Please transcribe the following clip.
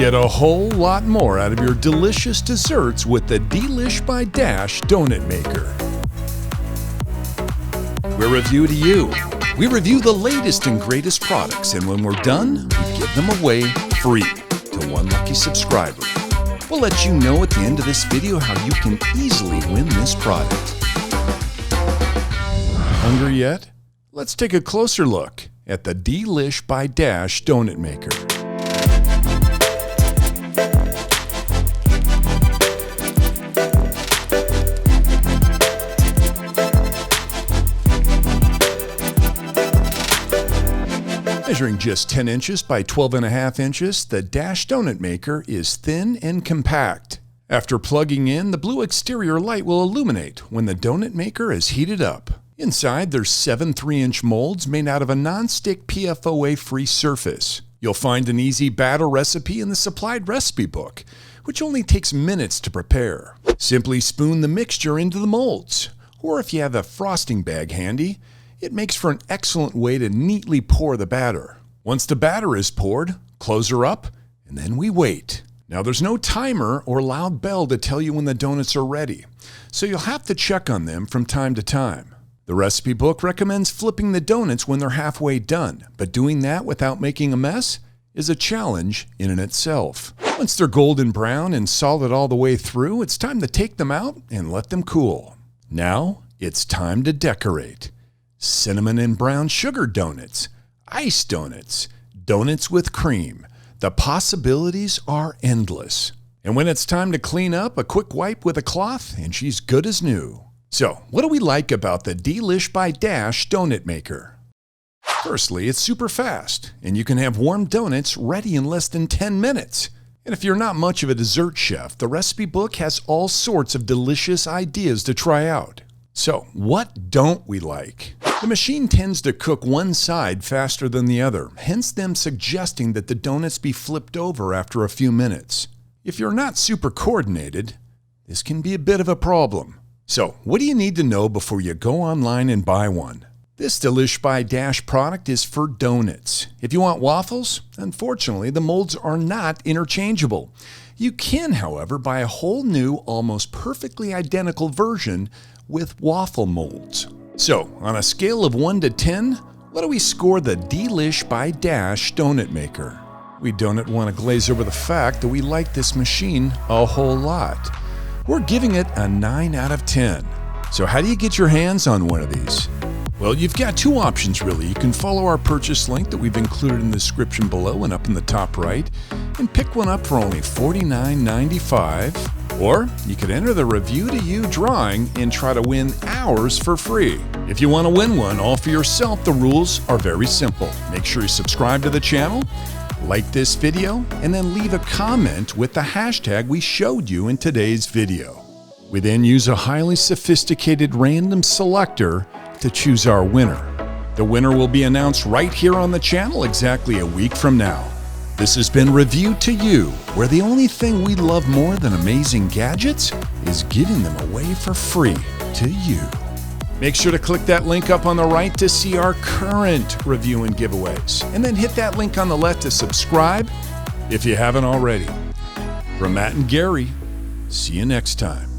Get a whole lot more out of your delicious desserts with the Delish by Dash Donut Maker. We're Review to You. We review the latest and greatest products, and when we're done, we give them away free to one lucky subscriber. We'll let you know at the end of this video how you can easily win this product. Hungry yet? Let's take a closer look at the Delish by Dash Donut Maker. Measuring just 10 inches by 12.5 inches, the Dash Donut Maker is thin and compact. After plugging in, the blue exterior light will illuminate when the donut maker is heated up. Inside, there's 7 3-inch molds made out of a non-stick PFOA-Free surface. You'll find an easy batter recipe in the supplied recipe book, which only takes minutes to prepare. Simply spoon the mixture into the molds, or if you have a frosting bag handy, it makes for an excellent way to neatly pour the batter. Once the batter is poured, close her up, and then we wait. Now there's no timer or loud bell to tell you when the donuts are ready, so you'll have to check on them from time to time. The recipe book recommends flipping the donuts when they're halfway done, but doing that without making a mess is a challenge in and itself. Once they're golden brown and solid all the way through, it's time to take them out and let them cool. Now it's time to decorate. Cinnamon and brown sugar donuts, ice donuts, donuts with cream. The possibilities are endless. And when it's time to clean up, a quick wipe with a cloth and she's good as new. So, what do we like about the Delish by Dash Donut Maker? Firstly, it's super fast, and you can have warm donuts ready in less than 10 minutes. And if you're not much of a dessert chef, the recipe book has all sorts of delicious ideas to try out. So, what don't we like? The machine tends to cook one side faster than the other, hence them suggesting that the donuts be flipped over after a few minutes. If you're not super coordinated, this can be a bit of a problem. So, what do you need to know before you go online and buy one? This Delish by Dash product is for donuts. If you want waffles, unfortunately, the molds are not interchangeable. You can, however, buy a whole new, almost perfectly identical version with waffle molds. So, on a scale of 1 to 10, what do we score the Delish by Dash Donut Maker? We don't want to glaze over the fact that we like this machine a whole lot. We're giving it a 9 out of 10. So how do you get your hands on one of these? Well, you've got two options really. You can follow our purchase link that we've included in the description below and up in the top right, and pick one up for only $49.95. Or you could enter the Review to You drawing and try to win ours for free. If you want to win one all for yourself, the rules are very simple. Make sure you subscribe to the channel, like this video, and then leave a comment with the hashtag we showed you in today's video. We then use a highly sophisticated random selector to choose our winner. The winner will be announced right here on the channel exactly a week from now. This has been Review to You, where the only thing we love more than amazing gadgets is giving them away for free to you. Make sure to click that link up on the right to see our current review and giveaways, and then hit that link on the left to subscribe if you haven't already. From Matt and Gary, see you next time.